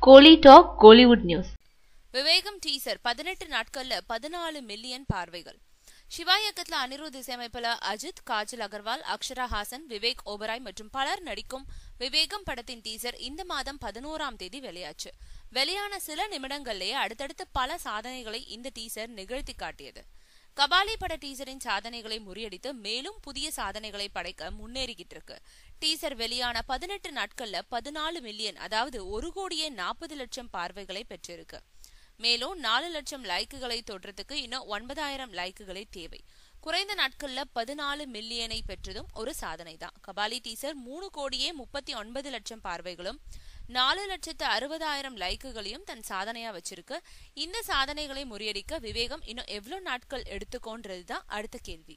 கோலி talk Kollywood news. விவேகம் teaser 18 நாட்கள்ல 14 million பார்வைகள். சிவா இயக்கத்துல அனிருத் இசையமைப்புல அஜித், காஜல் அகர்வால், அக்ஷரா ஹாசன், விவேக் ஓபராய் மற்றும் பலர் நடிக்கும் விவேகம் படத்தின் டீசர் இந்த மாதம் 11ஆம் தேதி வெளியாச்சு. வெளியான சில நிமிடங்கள்லயே அடுத்தடுத்து பல சாதனைகளை இந்த டீசர் நிகழ்த்தி காட்டியது. கபாலி பட டீசரின் சாதனைகளை முறியடித்து மேலும் புதிய சாதனைகளை படைக்க முன்னேறிக்கிட்டு இருக்கு. டீசர் வெளியான 18 நாட்கள்ல 14 மில்லியன், அதாவது 1,40,00,000 பார்வைகளை பெற்றிருக்கு. மேலும் 4 லட்சம் லைக்குகளை தொடுறதுக்கு இன்னும் 9,000 லைக்குகளை தேவை. குறைந்த நாட்கள்ல 14 மில்லியனை பெற்றதும் ஒரு சாதனை தான். கபாலி டீசர் 3,39,00,000 பார்வைகளும் 4,60,000 லைக்குகளையும் தன் சாதனையா வச்சிருக்கு. இந்த சாதனைகளை முறியடிக்க விவேகம் இன்னும் எவ்வளவு நாட்கள் எடுத்துக்கோன்றதுதான் அடுத்த கேள்வி.